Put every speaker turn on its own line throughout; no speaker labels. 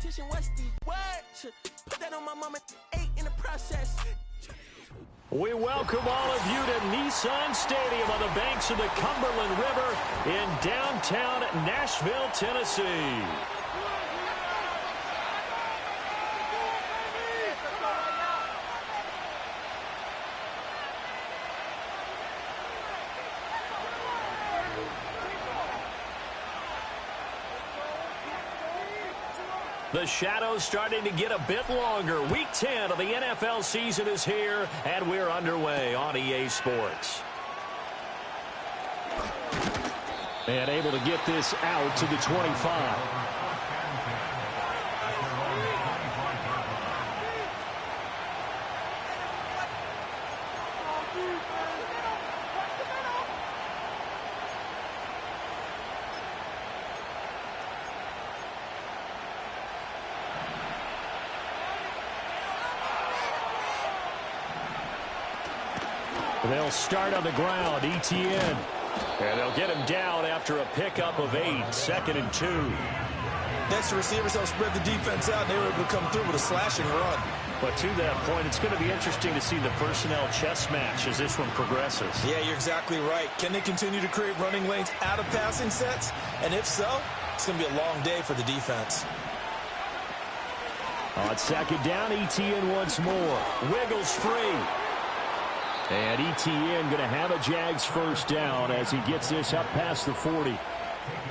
competition, what's the word? Put that on my mama, 8 in the process.
We welcome all of you to Nissan Stadium on the banks of the Cumberland River in downtown Nashville, Tennessee. The shadow's starting to get a bit longer. Week 10 of the NFL season is here, and we're underway on EA Sports.
And able to get this out to the 25. They'll start on the ground, ETN. And they'll get him down after a pickup of 8, 2nd and 2.
Next, the receivers help spread the defense out, and they were able to come through with a slashing run.
But to that point, it's going to be interesting to see the personnel chess match as this one progresses.
Yeah, you're exactly right. Can they continue to create running lanes out of passing sets? And if so, it's going to be a long day for the defense.
On 2nd down, ETN once more. Wiggles free. And ETN going to have a Jags first down as he gets this up past the 40.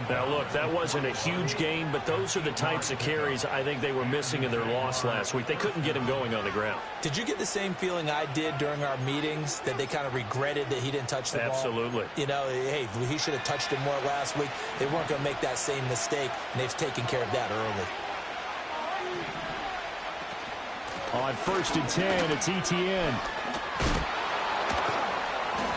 Now, look, that wasn't a huge gain, but those are the types of carries I think they were missing in their loss last week. They couldn't get him going on the ground.
Did you get the same feeling I did during our meetings, that they kind of regretted that he didn't touch the ball?
Absolutely.
You know, hey, he should have touched it more last week. They weren't going to make that same mistake, and they've taken care of that early.
On 1st and 10, it's ETN.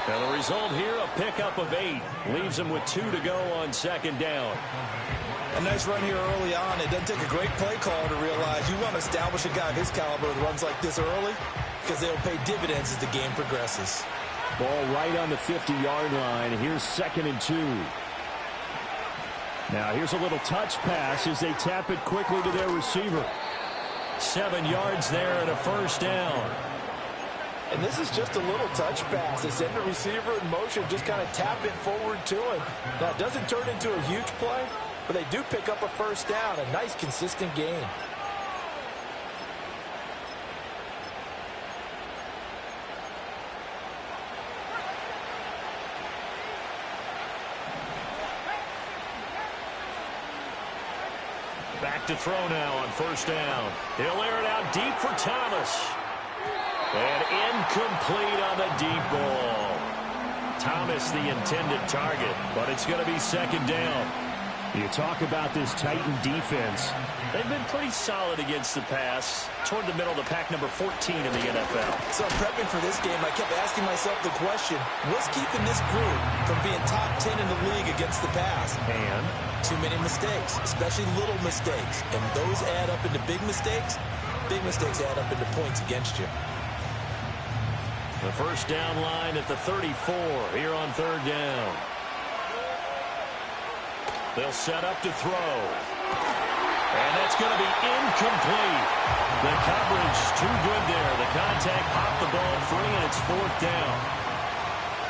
Now the result here, a pickup of 8. Leaves him with 2 to go on 2nd down.
A nice run here early on. It doesn't take a great play caller to realize you want to establish a guy of his caliber that runs like this early, because they'll pay dividends as the game progresses.
Ball right on the 50-yard line. Here's 2nd and 2. Now here's a little touch pass as they tap it quickly to their receiver.
7 yards there and a first down.
And this is just a little touch pass. They send the receiver in motion, just kind of tap it forward to him. Now, it doesn't turn into a huge play, but they do pick up a first down. A nice, consistent gain.
Back to throw now on 1st down. He'll air it out deep for Thomas. And incomplete on the deep ball. Thomas the intended target, but it's going to be 2nd down.
You talk about this Titan defense.
They've been pretty solid against the pass. Toward the middle of the pack, number 14 in the NFL.
So prepping for this game, I kept asking myself the question, what's keeping this group from being top 10 in the league against the pass?
And
too many mistakes, especially little mistakes. And those add up into big mistakes. Big mistakes add up into points against you.
The first down line at the 34 here on 3rd down. They'll set up to throw. And that's going to be incomplete. The coverage too good there. The contact popped the ball free, and it's 4th down.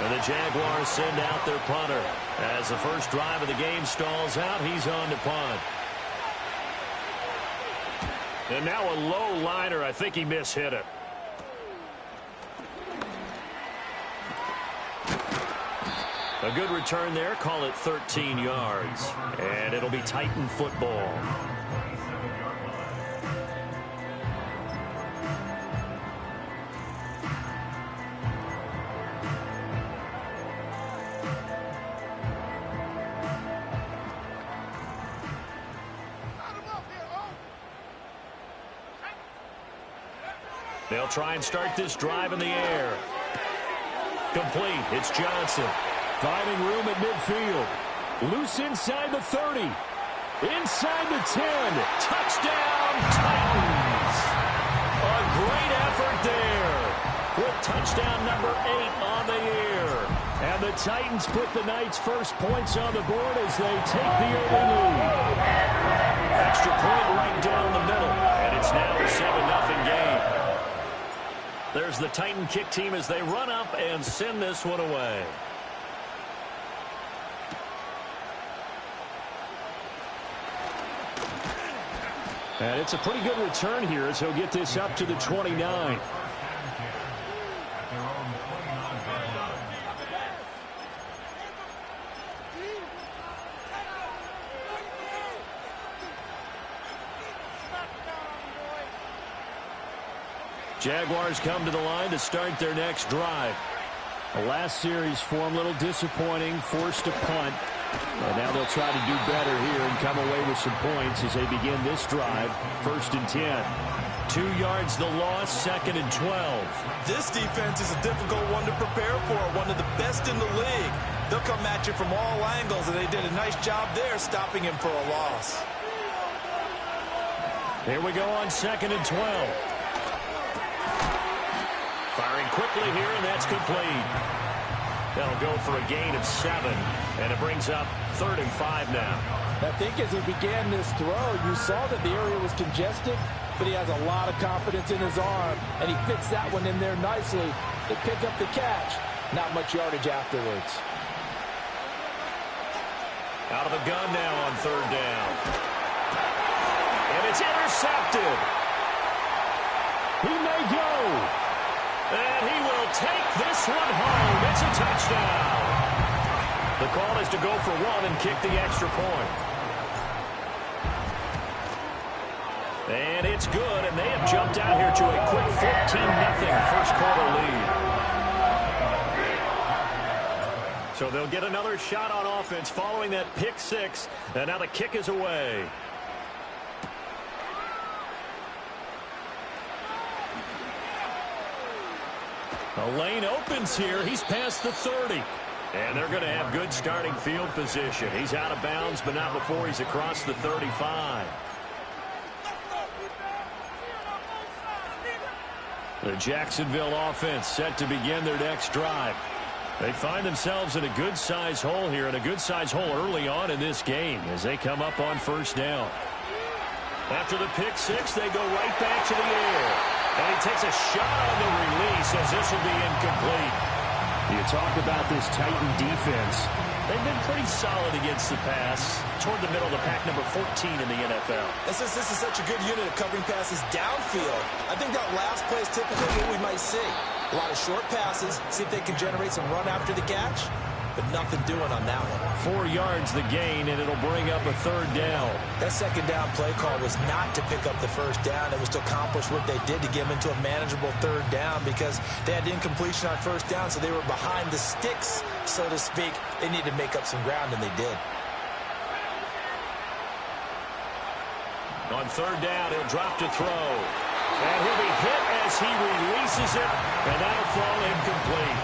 And the Jaguars send out their punter. As the first drive of the game stalls out, he's on to punt. And now a low liner. I think he mishit it. A good return there. Call it 13 yards. And it'll be Titan football. They'll try and start this drive in the air. Complete. It's Johnson.
Finding room at midfield. Loose inside the 30. Inside the 10.
Touchdown, Titans. A great effort there. With touchdown number 8 on the year.
And the Titans put the Knights' first points on the board as they take the early lead.
Extra point right down the there's the Titan kick team as they run up and send this one away.
And it's a pretty good return here as he'll get this up to the 29.
Jaguars come to the line to start their next drive.
The last series for him, a little disappointing, forced a punt. And now they'll try to do better here and come away with some points as they begin this drive. 1st and 10.
2 yards the loss, 2nd and 12.
This defense is a difficult one to prepare for, one of the best in the league. They'll come at you from all angles, and they did a nice job there stopping him for a loss.
Here we go on 2nd and 12. Firing quickly here, and that's complete. They'll go for a gain of 7, and it brings up 3rd and 5 now.
I think as he began this throw, you saw that the area was congested, but he has a lot of confidence in his arm, and he fits that one in there nicely. They pick up the catch. Not much yardage afterwards.
Out of the gun now on 3rd down. And it's intercepted.
He may go.
And he will take this one home. It's a touchdown. The call is to go for 1 and kick the extra point. And it's good, and they have jumped out here to a quick 14-0 first quarter lead. So they'll get another shot on offense following that pick 6, and now the kick is away. The lane opens here. He's past the 30. And they're going to have good starting field position. He's out of bounds, but not before he's across the 35. The Jacksonville offense set to begin their next drive. They find themselves in a good-sized hole here, and a good-sized hole early on in this game as they come up on 1st down. After the pick 6, they go right back to the air. And he takes a shot on the release as this will be incomplete.
You talk about this Titan defense.
They've been pretty solid against the pass, toward the middle of the pack, number 14 in the NFL.
This is such a good unit of covering passes downfield. I think that last play is typically what we might see. A lot of short passes, see if they can generate some run after the catch, but nothing doing on that one.
4 yards the gain, and it'll bring up a 3rd down.
That 2nd down play call was not to pick up the 1st down. It was to accomplish what they did to get them into a manageable 3rd down because they had incompletion on 1st down, so they were behind the sticks, so to speak. They needed to make up some ground, and they did.
On 3rd down, he'll drop to throw. And he'll be hit as he releases it, and that'll fall incomplete.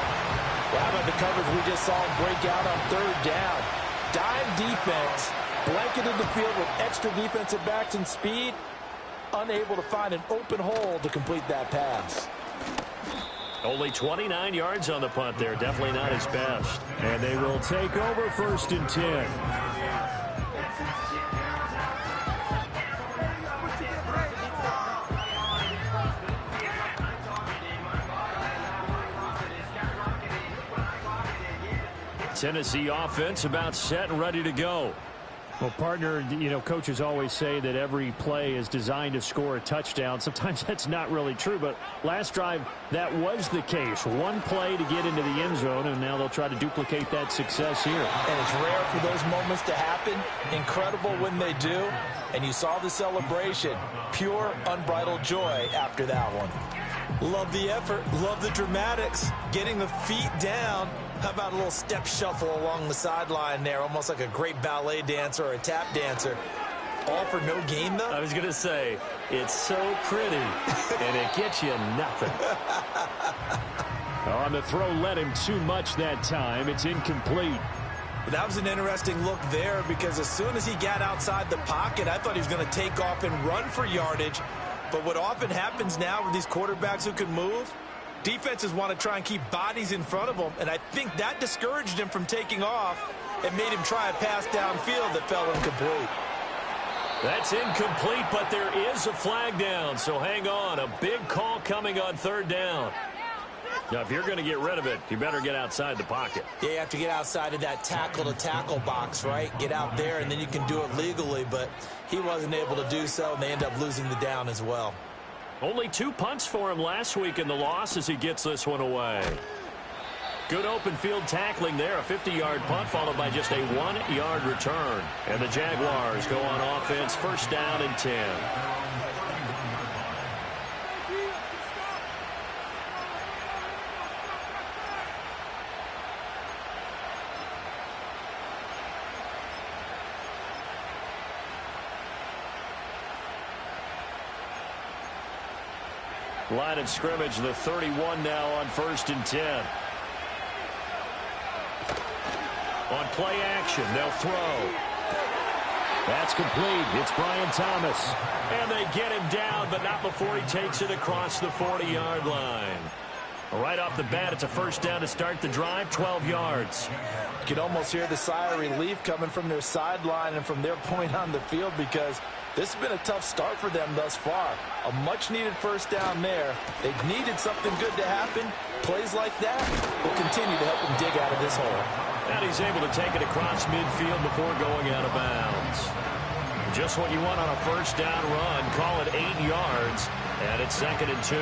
Well, how about the coverage we just saw him break out on 3rd down? Dime defense, blanketed the field with extra defensive backs and speed, unable to find an open hole to complete that pass.
Only 29 yards on the punt there. Definitely not his best.
And they will take over 1st and 10.
Tennessee offense about set and ready to go.
Well, partner, you know, coaches always say that every play is designed to score a touchdown. Sometimes that's not really true, but last drive, that was the case. One play to get into the end zone, and now they'll try to duplicate that success here.
And it's rare for those moments to happen. Incredible when they do. And you saw the celebration. Pure, unbridled joy after that one. Love the effort. Love the dramatics. Getting the feet down. How about a little step shuffle along the sideline there, almost like a great ballet dancer or a tap dancer. All for no gain, though?
I was going to say, it's so pretty, and it gets you nothing.
On the throw, led him too much that time. It's incomplete.
That was an interesting look there because as soon as he got outside the pocket, I thought he was going to take off and run for yardage. But what often happens now with these quarterbacks who can move, defenses want to try and keep bodies in front of them, and I think that discouraged him from taking off and made him try a pass downfield that fell incomplete.
That's incomplete, but there is a flag down, so hang on. A big call coming on 3rd down. Now, if you're going to get rid of it, you better get outside the pocket.
Yeah, you have to get outside of that tackle-to-tackle box, right? Get out there, and then you can do it legally, but he wasn't able to do so, and they end up losing the down as well.
Only 2 punts for him last week in the loss as he gets this one away. Good open field tackling there. A 50-yard punt followed by just a 1-yard return. And the Jaguars go on offense, first down and 10. Line of scrimmage, the 31 now on first and 10. On play action, they'll throw. That's complete. It's Brian Thomas. And they get him down, but not before he takes it across the 40-yard line. Right off the bat, it's a first down to start the drive, 12 yards.
You can almost hear the sigh of relief coming from their sideline and from their point on the field because this has been a tough start for them thus far. A much-needed first down there. They needed something good to happen. Plays like that will continue to help them dig out of this hole.
And he's able to take it across midfield before going out of bounds. Just what you want on a first down run. Call it 8 yards, and it's 2nd and 2.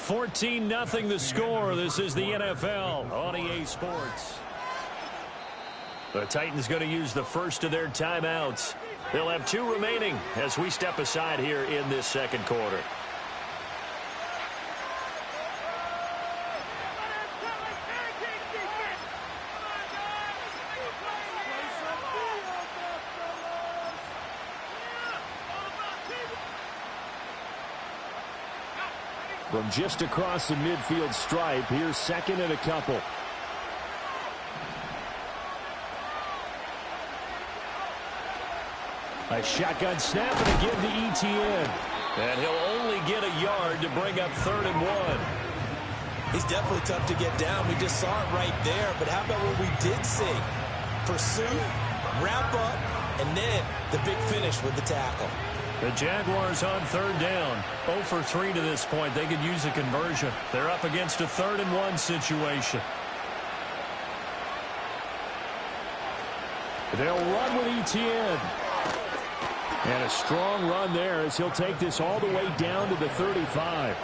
(14-0) the score. This is the NFL on EA Sports. The Titans going to use the first of their timeouts. They'll have 2 remaining as we step aside here in this second quarter.
From just across the midfield stripe, here's 2nd and a couple. A shotgun snap and a give to ETN.
And he'll only get a yard to bring up 3rd and 1.
He's definitely tough to get down. We just saw it right there. But how about what we did see? Pursuit, wrap up, and then the big finish with the tackle.
The Jaguars on 3rd down. 0 for 3 to this point. They could use a conversion. They're up against a 3rd and 1 situation.
They'll run with ETN. And a strong run there as he'll take this all the way down to the 35.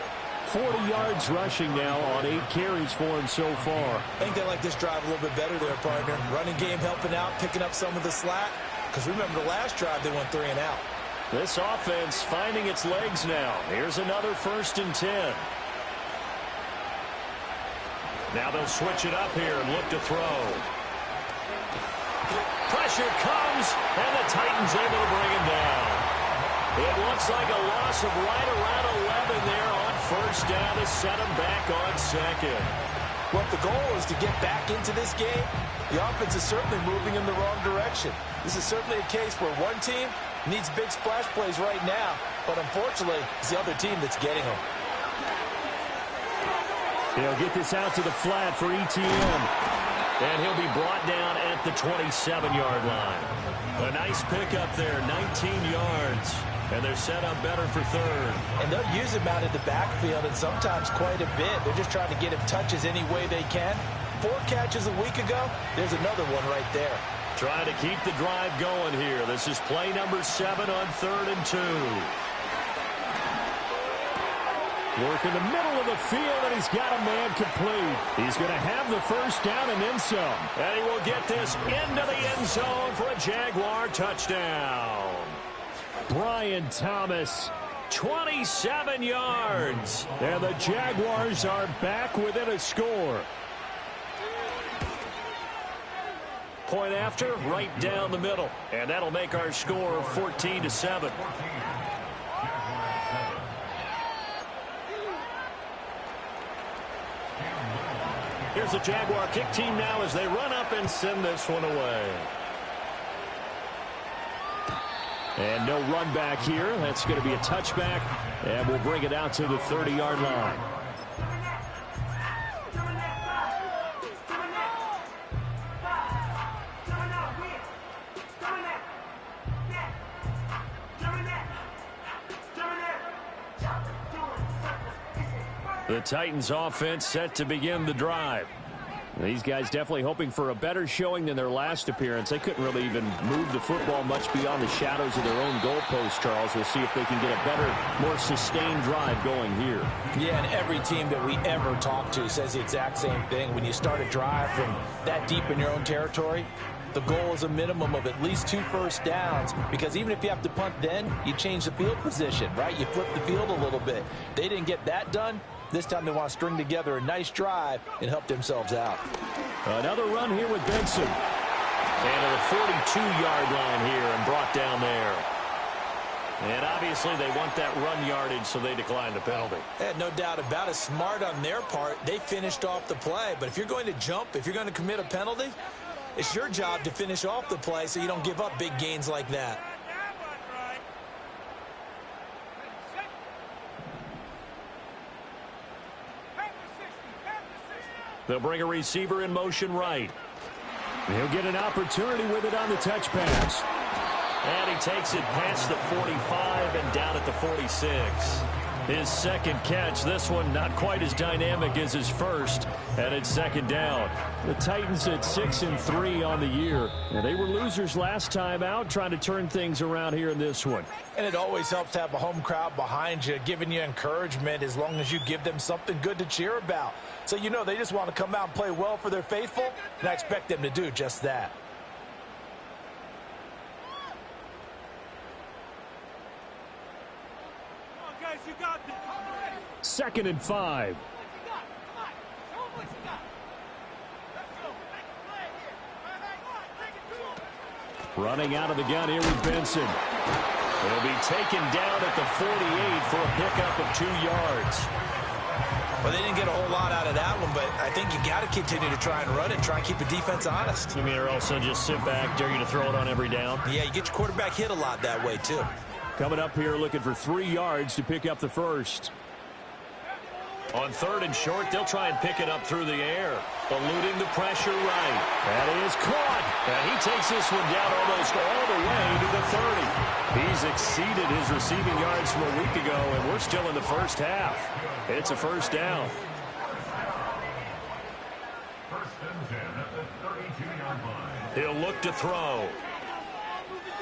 40 yards rushing now on 8 carries for him so far.
I think they like this drive a little bit better there, partner. Running game helping out, picking up some of the slack. Because remember the last drive they went 3 and out.
This offense finding its legs now. Here's another 1st and 10. Now they'll switch it up here and look to throw. Pressure comes, and the Titans able to bring him down. It looks like a loss of right around 11 there on first down to set him back on 2nd.
Well, if the goal is to get back into this game, the offense is certainly moving in the wrong direction. This is certainly a case where one team needs big splash plays right now, but unfortunately, it's the other team that's getting them.
He'll get this out to the flat for ETN.
And he'll be brought down at the 27-yard line. A nice pickup there, 19 yards. And they're set up better for 3rd.
And they'll use him out in the backfield, and sometimes quite a bit. They're just trying to get him touches any way they can. 4 catches a week ago, there's another one right there.
Trying to keep the drive going here. This is play number 7 on 3rd and 2.
Work in the middle of the field, and he's got a man complete. He's going to have the first down and then some.
And he will get this into the end zone for a Jaguar touchdown.
Brian Thomas,
27 yards.
And the Jaguars are back within a score.
Point after, right down the middle. And that'll make our score 14-7. Here's the Jaguar kick team now as they run up and send this one away.
And no run back here. That's going to be a touchback, and we'll bring it out to the 30-yard line. The Titans offense set to begin the drive. These guys definitely hoping for a better showing than their last appearance. They couldn't really even move the football much beyond the shadows of their own goalpost, Charles. We'll see if they can get a better, more sustained drive going here.
Yeah, and every team that we ever talk to says the exact same thing. When you start a drive from that deep in your own territory, the goal is a minimum of at least 2 first downs, because even if you have to punt then, you change the field position, right? You flip the field a little bit. They didn't get that done. This time they want to string together a nice drive and help themselves out.
Another run here with Benson.
And to the 42-yard line here and brought down there. And obviously they want that run yardage, so they decline the penalty.
No doubt about it. Smart on their part. They finished off the play. But if you're going to jump, if you're going to commit a penalty, it's your job to finish off the play so you don't give up big gains like that.
They'll bring a receiver in motion right.
He'll get an opportunity with it on the touch pass.
And he takes it past the 45 and down at the 46. His second catch, this one not quite as dynamic as his first, and it's second down.
The Titans at 6-3 on the year. And they were losers last time out, trying to turn things around here in this one.
And it always helps to have a home crowd behind you, giving you encouragement as long as you give them something good to cheer about. So you know they just want to come out and play well for their faithful, and I expect them to do just that.
Second and 5. Running out of the gun here with Benson.
He'll be taken down at the 48 for a pickup of 2 yards.
Well, they didn't get a whole lot out of that one, but I think you got to continue to try and run it, try and keep the defense honest.
You mean, or also just sit back, dare you to throw it on every down?
Yeah, you get your quarterback hit a lot that way, too.
Coming up here looking for 3 yards to pick up the first.
On 3rd and short, they'll try and pick it up through the air. Eluding the pressure right.
That is caught.
And he takes this one down almost all the way to the 30. He's exceeded his receiving yards from a week ago, and we're still in the first half. It's a first down. He'll look to throw.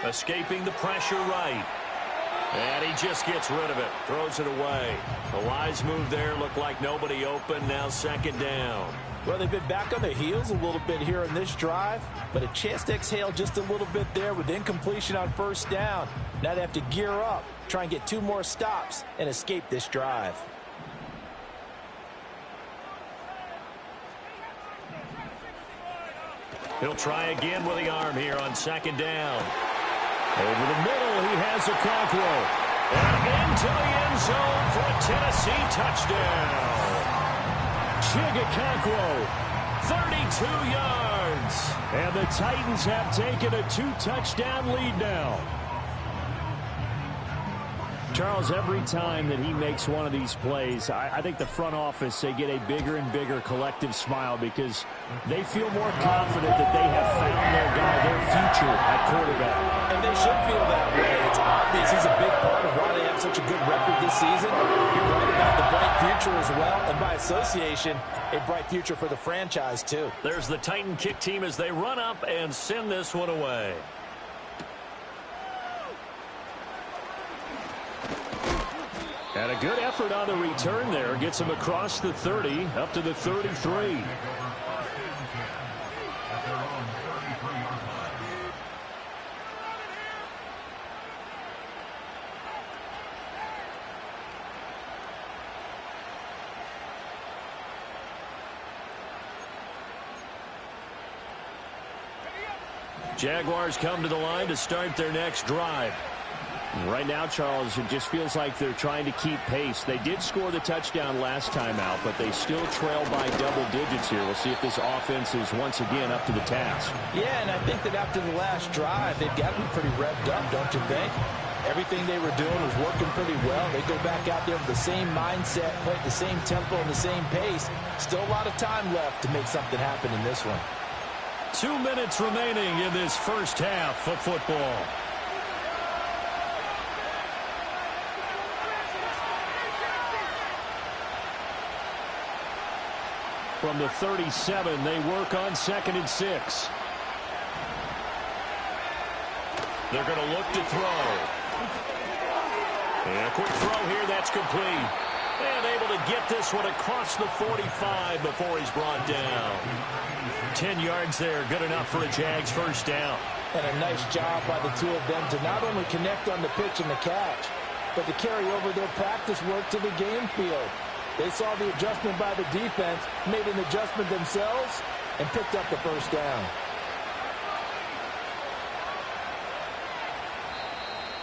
Escaping the pressure right. And he just gets rid of it. Throws it away. A wise move there. Looked like nobody open. Now second down.
Well, they've been back on their heels a little bit here in this drive, but a chance to exhale just a little bit there with incompletion on first down. Now they have to gear up, try and get 2 more stops, and escape this drive.
He'll try again with the arm here on second down.
Over the middle, he has a Conqueror.
And into the end zone for a Tennessee touchdown.
Conqueror, 32 yards. And the Titans have taken a 2-touchdown lead now. Charles, every time that he makes one of these plays, I think the front office, they get a bigger and bigger collective smile because they feel more confident that they have found their guy, their future at quarterback.
And they should feel that way. It's obvious he's a big part of why they have such a good record this season. You're right about the bright future as well, and by association, a bright future for the franchise too.
There's the Titan kick team as they run up and send this one away.
And a good effort on the return there. Gets him across the 30, up to the 33.
Jaguars come to the line to start their next drive.
Right now, Charles, it just feels like they're trying to keep pace. They did score the touchdown last time out, but they still trail by double digits here. We'll see if this offense is once again up to the task.
Yeah, and I think that after the last drive, they've got to be pretty revved up, don't you think? Everything they were doing was working pretty well. They go back out there with the same mindset, play at the same tempo and the same pace. Still a lot of time left to make something happen in this one.
2 minutes remaining in this first half of football.
From the 37, they work on 2nd and 6.
They're going to look to throw. And a quick throw here, that's complete. And able to get this one across the 45 before he's brought down. 10 yards there, good enough for a Jags first down.
And a nice job by the two of them to not only connect on the pitch and the catch, but to carry over their practice work to the game field. They saw the adjustment by the defense, made an adjustment themselves, and picked up the first down.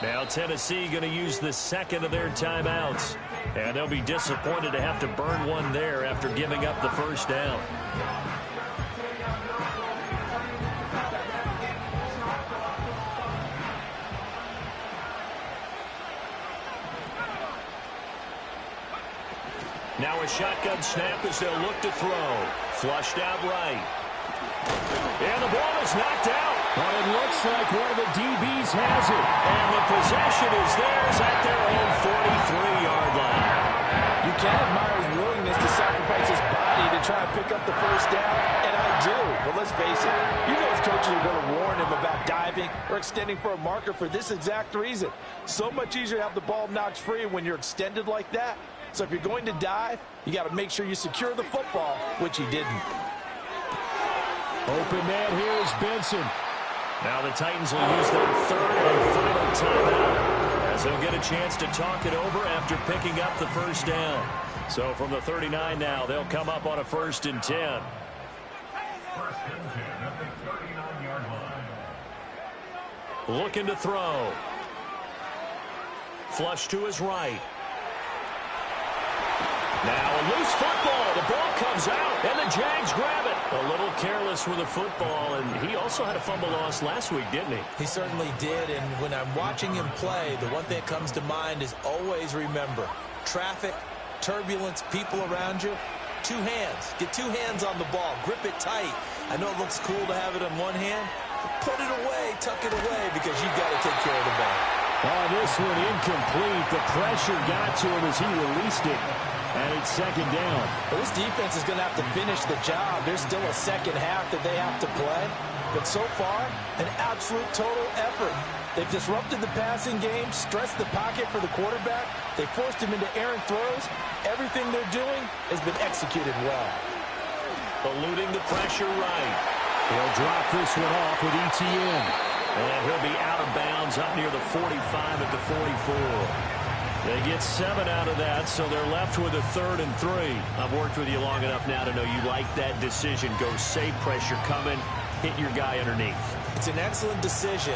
Now Tennessee going to use the second of their timeouts. And they'll be disappointed to have to burn one there after giving up the first down. Now a shotgun snap as they'll look to throw. Flushed out right. And the ball is knocked out.
But it looks like one of the DBs has it.
And the possession is theirs at their own 43-yard line.
You can admire his willingness to sacrifice his body to try and pick up the first down, and I do. But let's face it, you know his coaches are going to warn him about diving or extending for a marker for this exact reason. So much easier to have the ball knocked free when you're extended like that. So if you're going to dive, you got to make sure you secure the football, which he didn't.
Open man here is Benson.
Now the Titans will use their third and final timeout as they'll get a chance to talk it over after picking up the first down. So from the 39 now, they'll come up on a 1st and 10. Looking to throw. Flush to his right. Now a loose football. The ball comes out, and the Jags grab it. A little careless with the football, and he also had a fumble loss last week, didn't he?
He certainly did, and when I'm watching him play, the one thing that comes to mind is always remember, traffic, turbulence, people around you, 2 hands. Get 2 hands on the ball. Grip it tight. I know it looks cool to have it in one hand. Put it away, tuck it away, because you've got to take care of the ball.
Oh, this one incomplete. The pressure got to him as he released it. And it's 2nd down.
Well, this defense is going to have to finish the job. There's still a second half that they have to play. But so far, an absolute total effort. They've disrupted the passing game, stressed the pocket for the quarterback. They forced him into errant throws. Everything they're doing has been executed well.
Eluding the pressure right.
He'll drop this one off with ETN.
And he'll be out of bounds up near the 45 at the 44. They get 7 out of that, so they're left with a 3rd and 3. I've worked with you long enough now to know you like that decision. Go save pressure coming, hit your guy underneath.
It's an excellent decision,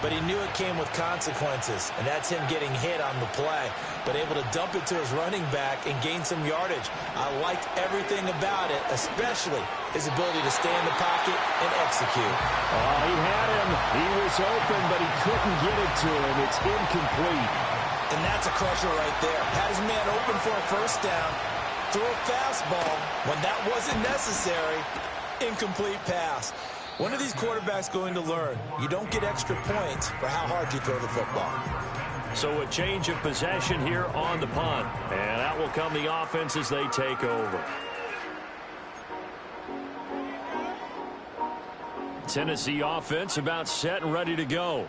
but he knew it came with consequences, and that's him getting hit on the play, but able to dump it to his running back and gain some yardage. I liked everything about it, especially his ability to stay in the pocket and execute.
Oh, he had him. He was open, but he couldn't get it to him. It's incomplete.
And that's a crusher right there. Had his man open for a first down, threw a fastball when that wasn't necessary. Incomplete pass. When are these quarterbacks going to learn? You don't get extra points for how hard you throw the football.
So a change of possession here on the punt. And out will come the offense as they take over. Tennessee offense about set and ready to go.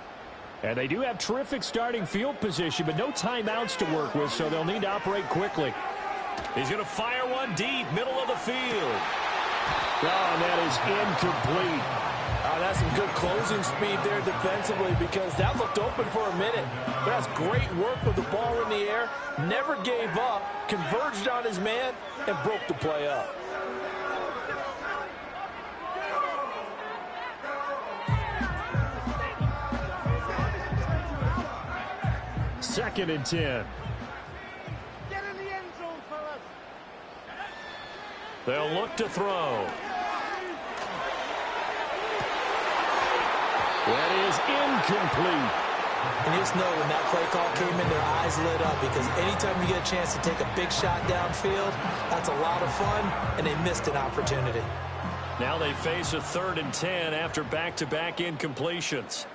And they do have terrific starting field position, but no timeouts to work with, so they'll need to operate quickly.
He's going to fire one deep, middle of the field.
Oh, and that is incomplete.
Oh, that's some good closing speed there defensively, because that looked open for a minute. But that's great work with the ball in the air. Never gave up, converged on his man, and broke the play up.
2nd and 10.
Get in the end zone, fellas.
They'll look to throw. That is incomplete.
And you just know when that play call came in, their eyes lit up, because anytime you get a chance to take a big shot downfield, that's a lot of fun, and they missed an opportunity.
Now they face a 3rd and 10 after back-to-back incompletions.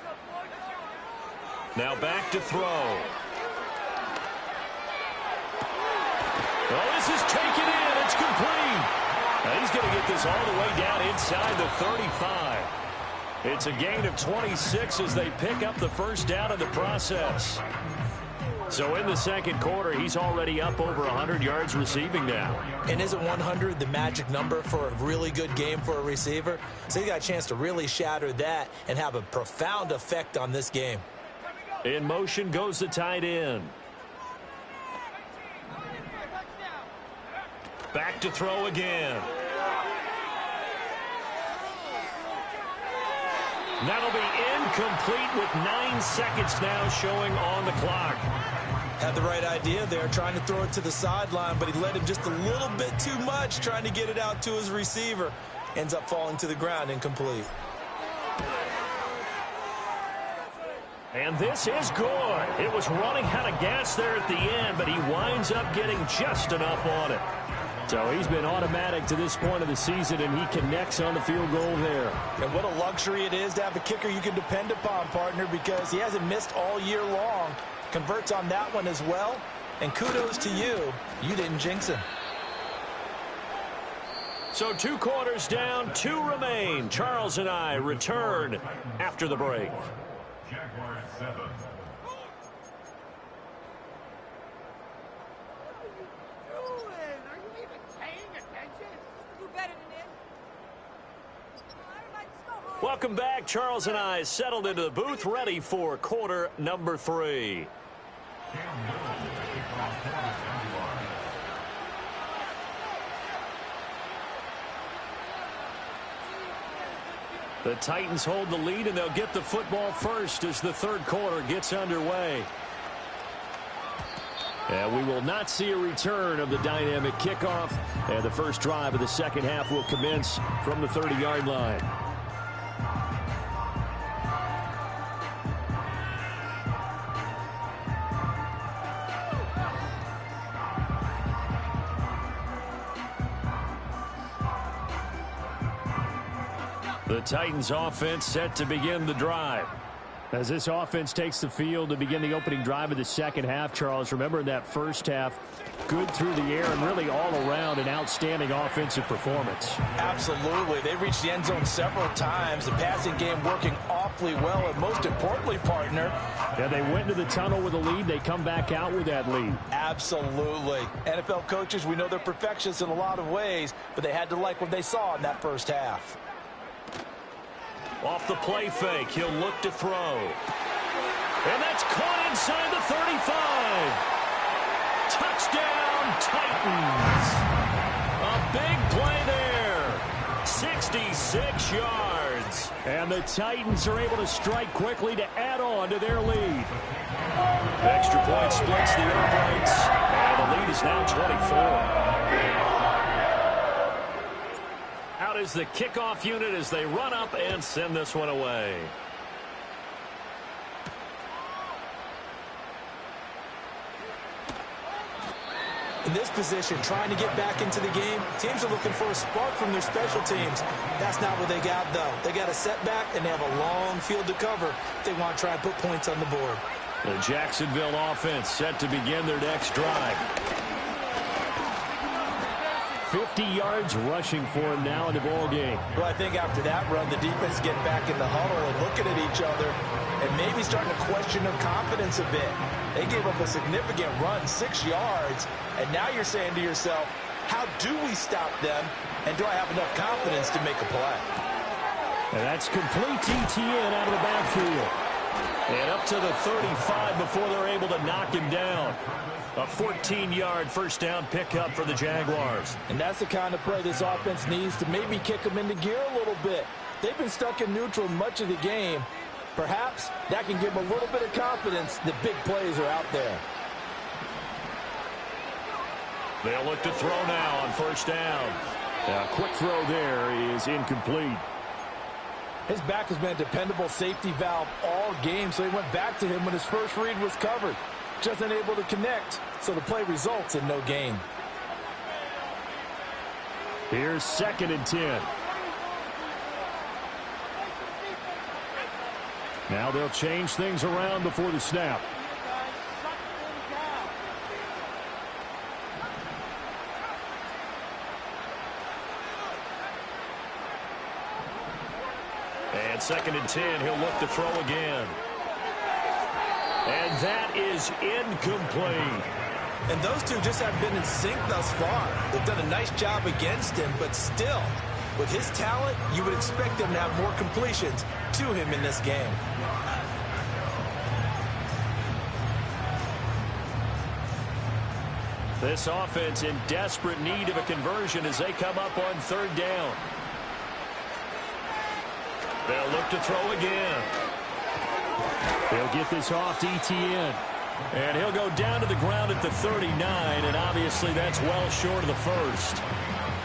Now back to throw. Oh, this is taken in. It's complete. Now he's going to get this all the way down inside the 35. It's a gain of 26 as they pick up the first down in the process. So in the 2nd quarter, he's already up over 100 yards receiving now.
And isn't 100 the magic number for a really good game for a receiver? So he got a chance to really shatter that and have a profound effect on this game.
In motion goes the tight end. Back to throw again. That'll be incomplete with 9 seconds now showing on the clock.
Had the right idea there, trying to throw it to the sideline, but he led him just a little bit too much, trying to get it out to his receiver. Ends up falling to the ground, incomplete.
And this is good. It was running out of gas there at the end, but he winds up getting just enough on it. So he's been automatic to this point of the season, and he connects on the field goal there.
And what a luxury it is to have a kicker you can depend upon, partner, because he hasn't missed all year long. Converts on that one as well. And kudos to you. You didn't jinx him.
So 2 quarters down, 2 remain. Charles and I return after the break.
Jaguars 7.
Welcome back. Charles and I settled into the booth, ready for quarter number 3. The Titans hold the lead, and they'll get the football first as the 3rd quarter gets underway. And we will not see a return of the dynamic kickoff. And the first drive of the 2nd half will commence from the 30-yard line. The Titans offense set to begin the drive.
As this offense takes the field to begin the opening drive of the 2nd half, Charles, remember in that first half, good through the air and really all around an outstanding offensive performance.
Absolutely. They reached the end zone several times. The passing game working awfully well, and most importantly, partner.
Yeah, they went into the tunnel with a lead. They come back out with that lead.
Absolutely. NFL coaches, we know they're perfectionists in a lot of ways, but they had to like what they saw in that first half.
Off the play fake, he'll look to throw. And that's caught inside the 35. Touchdown, Titans. A big play there. 66 yards.
And the Titans are able to strike quickly to add on to their lead.
Extra point splits the uprights. And the lead is now 24. Out is the kickoff unit as they run up and send this one away.
In this position, trying to get back into the game, teams are looking for a spark from their special teams. That's not what they got, though. They got a setback, and they have a long field to cover if they want to try and put points on the board.
The Jacksonville offense set to begin their next drive.
50 yards rushing for him now in the ball game.
Well, I think after that run, the defense is getting back in the huddle and looking at each other and maybe starting to question their confidence a bit. They gave up a significant run, 6 yards, and now you're saying to yourself, how do we stop them, and do I have enough confidence to make a play?
And that's complete ETN out of the backfield.
And up to the 35 before they're able to knock him down. A 14-yard first down pickup for the Jaguars.
And that's the kind of play this offense needs to maybe kick them into gear a little bit. They've been stuck in neutral much of the game. Perhaps that can give him a little bit of confidence that big plays are out there.
They'll look to throw now on first down.
A quick throw there is incomplete.
His back has been a dependable safety valve all game, so he went back to him when his first read was covered. Just unable to connect, so the play results in no gain.
Here's 2nd and 10. Now they'll change things around before the snap.
And 2nd and 10, he'll look to throw again. And that is incomplete.
And those two just have been in sync thus far. They've done a nice job against him, but still, with his talent, you would expect them to have more completions to him in this game.
This offense in desperate need of a conversion as they come up on 3rd down. They'll look to throw again.
They'll get this off to ETN.
And he'll go down to the ground at the 39, and obviously that's well short of the first.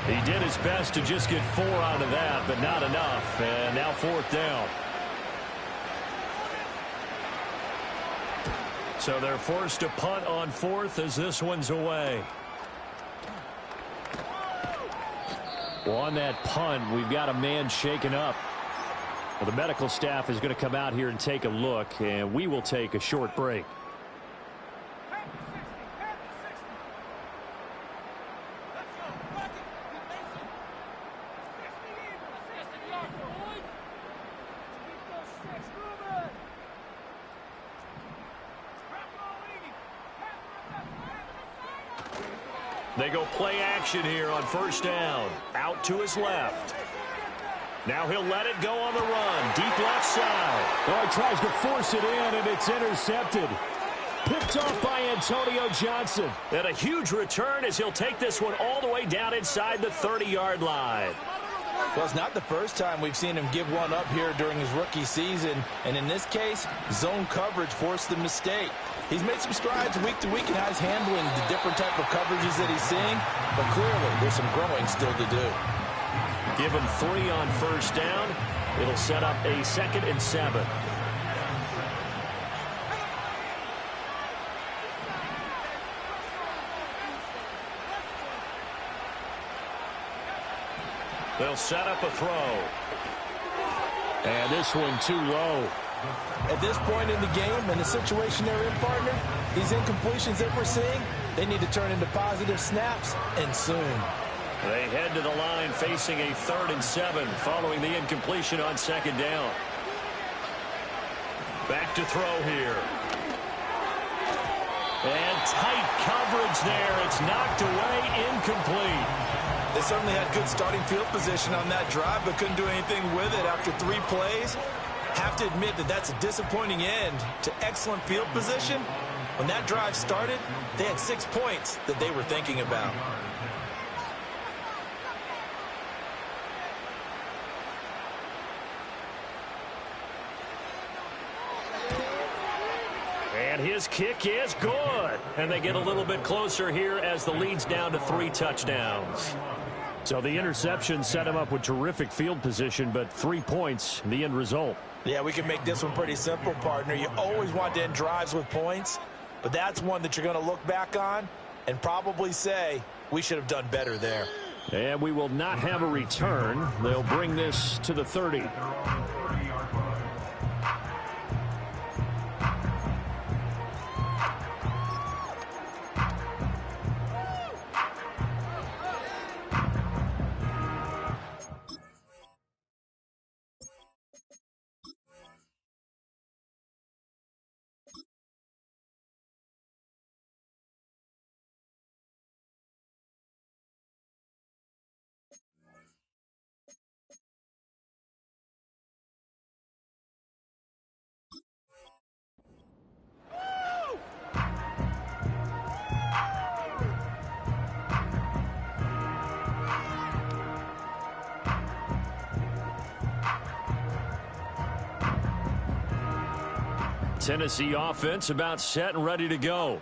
He did his best to just get 4 out of that, but not enough. And now 4th down. So they're forced to punt on 4th as this one's away.
Well, on that punt, we've got a man shaken up. Well, the medical staff is going to come out here and take a look, and we will take a short break.
They go play action here on first down. Out to his left. Now he'll let it go on the run. Deep left side.
Oh, he tries to force it in, and it's intercepted. Picked off by Antonio Johnson.
And a huge return as he'll take this one all the way down inside the 30-yard line.
Well, it's not the first time we've seen him give one up here during his rookie season. And in this case, zone coverage forced the mistake. He's made some strides week to week in how he's handling the different type of coverages that he's seeing. But clearly, there's some growing still to do.
Give him 3 on first down. It'll set up a 2nd and 7. They'll set up a throw.
And this one too low.
At this point in the game and the situation they're in, partner, these incompletions that we're seeing, they need to turn into positive snaps, and soon.
They head to the line facing a 3rd and 7 following the incompletion on 2nd down. Back to throw here. And tight coverage there. It's knocked away, incomplete.
They certainly had good starting field position on that drive, but couldn't do anything with it after 3 plays. Have to admit that that's a disappointing end to excellent field position. When that drive started, they had 6 points that they were thinking about.
And his kick is good. And they get a little bit closer here as the lead's down to 3 touchdowns.
So the interception set him up with terrific field position, but 3 points, the end result.
Yeah, we can make this one pretty simple, partner. You always want to end drives with points, but that's one that you're going to look back on and probably say, we should have done better there.
And we will not have a return. They'll bring this to the 30.
Tennessee offense about set and ready to go.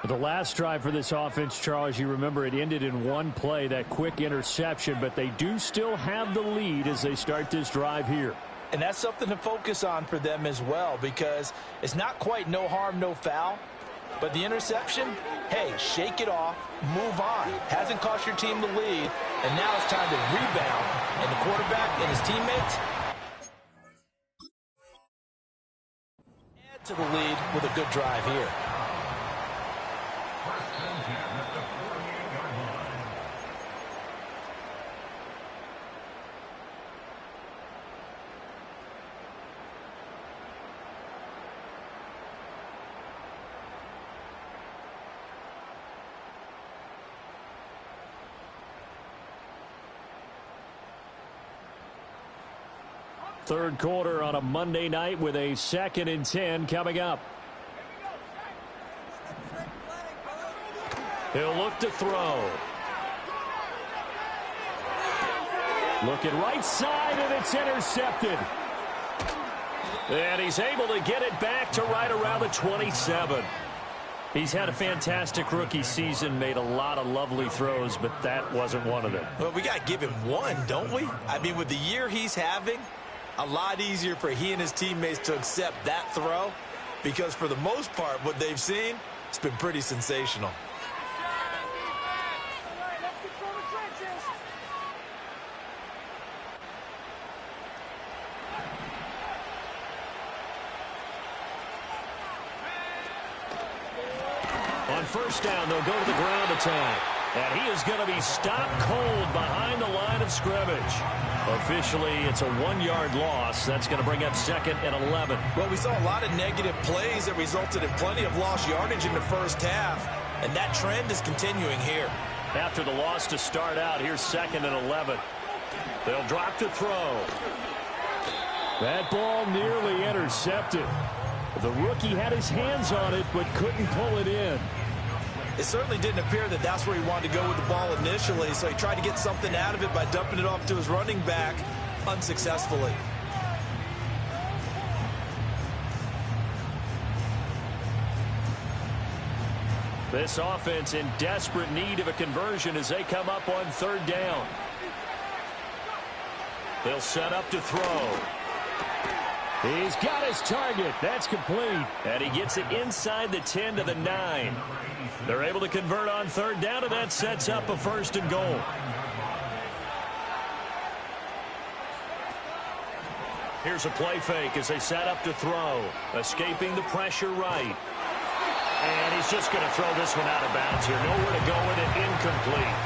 The last drive for this offense, Charles, you remember it ended in one play, that quick interception, but they do still have the lead as they start this drive here.
And that's something to focus on for them as well, because it's not quite no harm, no foul. But the interception, hey, shake it off, move on. Hasn't cost your team the lead, and now it's time to rebound. And the quarterback and his teammates add to the lead with a good drive here.
Third quarter on a Monday night with a 2nd and 10 coming up.
He'll look to throw.
Looking right side, and it's intercepted.
And he's able to get it back to right around the 27. He's had a fantastic rookie season, made a lot of lovely throws, but that wasn't one of them.
Well, we got to give him one, don't we? I mean, with the year he's having, a lot easier for he and his teammates to accept that throw, because for the most part, what they've seen, it's been pretty sensational.
On first down, they'll go to the ground attack. And he is going to be stopped cold behind the line of scrimmage. Officially, it's a 1-yard loss. That's going to bring up 2nd and 11.
Well, we saw a lot of negative plays that resulted in plenty of lost yardage in the first half, and that trend is continuing here.
After the loss to start out, here's 2nd and 11. They'll drop to throw.
That ball nearly intercepted. The rookie had his hands on it, but couldn't pull it in.
It certainly didn't appear that that's where he wanted to go with the ball initially, so he tried to get something out of it by dumping it off to his running back unsuccessfully.
This offense in desperate need of a conversion as they come up on 3rd down. They'll set up to throw.
He's got his target. That's complete.
And he gets it inside the 10 to the 9. They're able to convert on 3rd down, and that sets up a 1st and goal. Here's a play fake as they set up to throw. Escaping the pressure right. And he's just going to throw this one out of bounds here. Nowhere to go with it. Incomplete.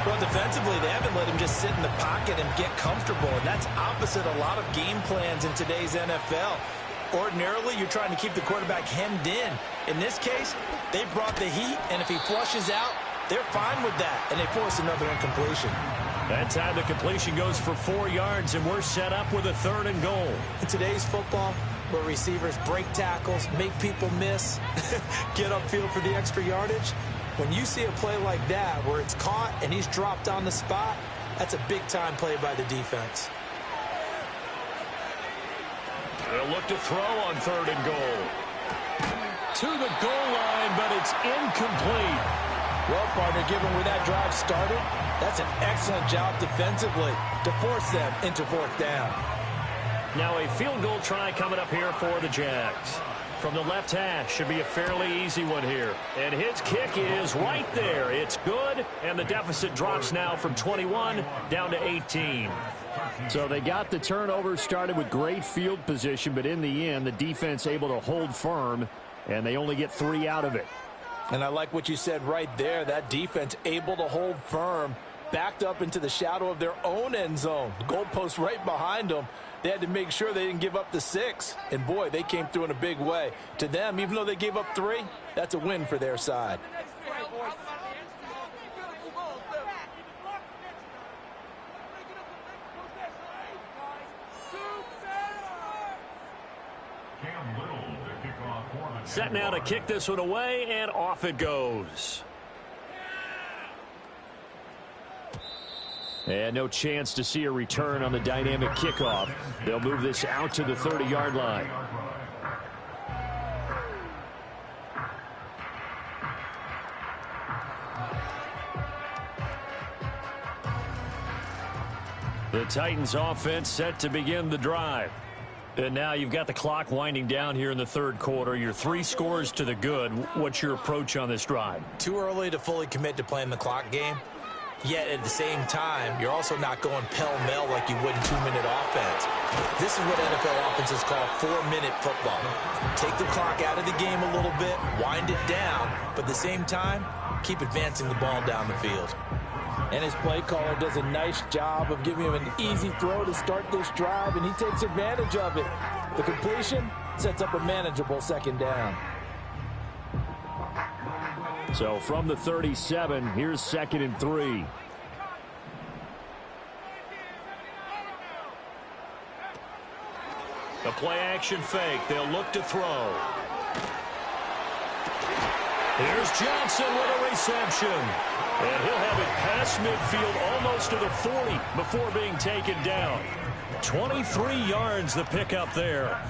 Well, defensively, they haven't let him just sit in the pocket and get comfortable, and that's opposite a lot of game plans in today's NFL. Ordinarily, you're trying to keep the quarterback hemmed in. In this case, they brought the heat, and if he flushes out, they're fine with that, and they force another incompletion.
That time the completion goes for 4 yards, and we're set up with a 3rd and goal.
In today's football, where receivers break tackles, make people miss, get upfield for the extra yardage, when you see a play like that where it's caught and he's dropped on the spot, that's a big-time play by the defense.
They'll look to throw on 3rd and goal. To the goal line, but it's incomplete.
Well, partner, given where that drive started, that's an excellent job defensively to force them into 4th down.
Now a field goal try coming up here for the Jags. From the left hash, should be a fairly easy one here. And his kick is right there. It's good, and the deficit drops now from 21 down to 18.
So they got the turnover, started with great field position, but in the end, the defense able to hold firm, and they only get 3 out of it.
And I like what you said right there. That defense able to hold firm, backed up into the shadow of their own end zone. The goalpost right behind them. They had to make sure they didn't give up the 6. And, boy, they came through in a big way. To them, even though they gave up 3, that's a win for their side.
Set now to kick this one away, and off it goes.
And no chance to see a return on the dynamic kickoff. They'll move this out to the 30-yard line. The Titans offense set to begin the drive. And now you've got the clock winding down here in the third quarter. You're 3 scores to the good. What's your approach on this drive?
Too early to fully commit to playing the clock game. Yet at the same time, you're also not going pell-mell like you would in 2-minute offense. This is what NFL offenses call 4-minute football. Take the clock out of the game a little bit, wind it down, but at the same time, keep advancing the ball down the field.
And his play caller does a nice job of giving him an easy throw to start this drive, and he takes advantage of it. The completion sets up a manageable second down.
So from the 37, here's 2nd and 3. The play action fake. They'll look to throw. Here's Johnson with a reception. And he'll have it past midfield almost to the 40 before being taken down. 23 yards the pickup there.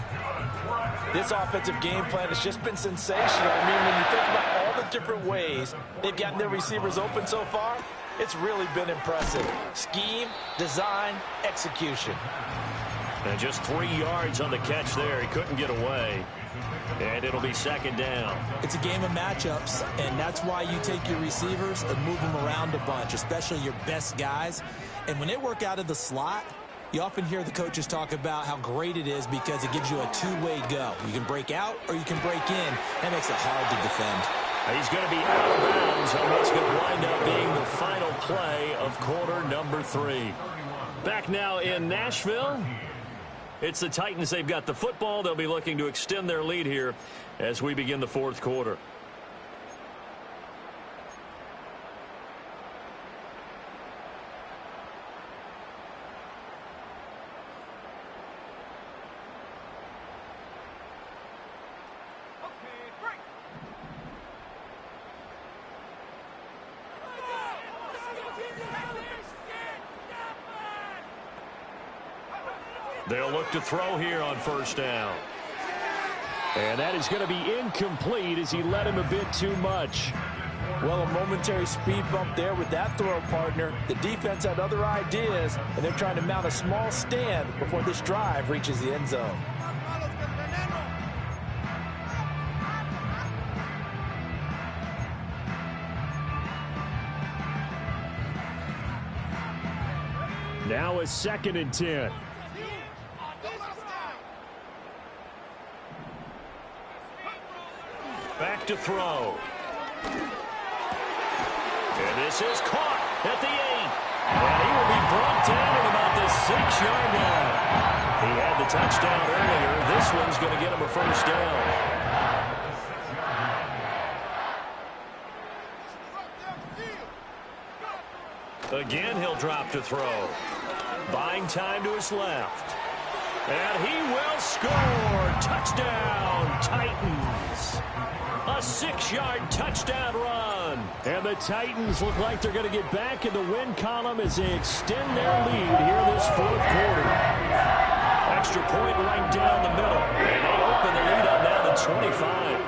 This offensive game plan has just been sensational. I mean, when you think about all the different ways they've gotten their receivers open so far, it's really been impressive. Scheme, design, execution.
And just 3 yards on the catch there. He couldn't get away. And it'll be 2nd down.
It's a game of matchups, and that's why you take your receivers and move them around a bunch, especially your best guys. And when they work out of the slot, you often hear the coaches talk about how great it is because it gives you a two-way go. You can break out or you can break in. That makes it hard to defend.
He's going to be out of bounds on what's going to wind up being the final play of quarter number 3. Back now in Nashville. It's the Titans. They've got the football. They'll be looking to extend their lead here as we begin the 4th quarter. They'll look to throw here on 1st down. And that is going to be incomplete as he led him a bit too much.
Well, a momentary speed bump there with that throw, partner. The defense had other ideas, and they're trying to mount a small stand before this drive reaches the end zone.
Now it's 2nd and 10. Back to throw. And this is caught at the 8. And he will be brought down at about the 6-yard line. He had the touchdown earlier. This one's going to get him a 1st down. Again, he'll drop to throw. Buying time to his left. And he will score. Touchdown, Titans. A 6-yard touchdown run. And the Titans look like they're going to get back in the win column as they extend their lead here in this 4th quarter. Extra point right down the middle. And they open the lead up now to 25.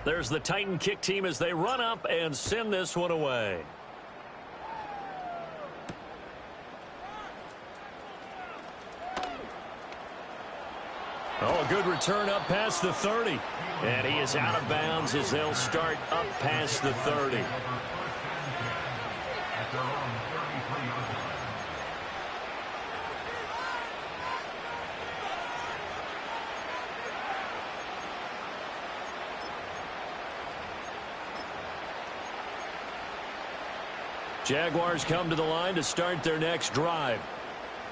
There's the Titan kick team as they run up and send this one away. Oh, a good return up past the 30. And he is out of bounds as they'll start up past the 30. Jaguars come to the line to start their next drive.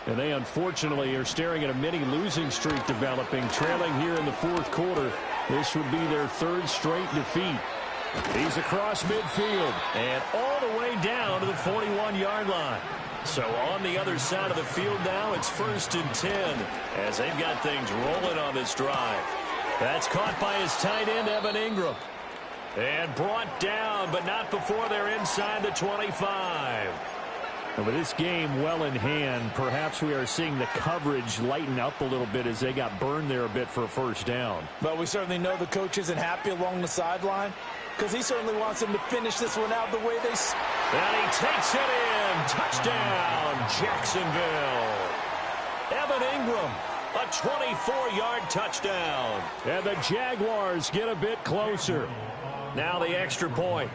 And they unfortunately are staring at a mini losing streak developing, trailing here in the 4th quarter. This would be their 3rd straight defeat. He's across midfield.
And all the way down to the 41-yard line. So on the other side of the field now, it's 1st and 10 as they've got things rolling on this drive. That's caught by his tight end, Evan Ingram. And brought down, but not before they're inside the 25.
And with this game well in hand, perhaps we are seeing the coverage lighten up a little bit as they got burned there a bit for a first down.
But we certainly know the coach isn't happy along the sideline because he certainly wants them to finish this one out the way they...
And he takes it in. Touchdown, Jacksonville. Evan Ingram, a 24-yard touchdown.
And the Jaguars get a bit closer.
Now the extra point.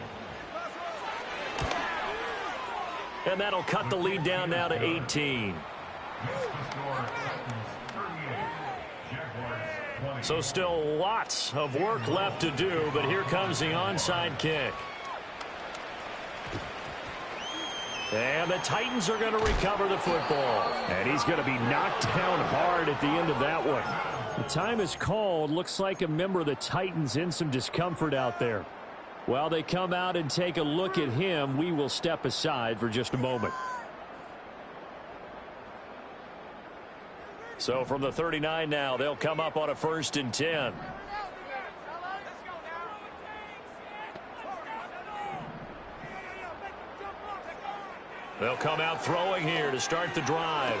And that'll cut the lead down now to 18. So still lots of work left to do, but here comes the onside kick. And the Titans are going to recover the football.
And he's going to be knocked down hard at the end of that one. The time is called. Looks like a member of the Titans in some discomfort out there. While they come out and take a look at him, we will step aside for just a moment.
So from the 39 now, they'll come up on a 1st and 10. They'll come out throwing here to start the drive.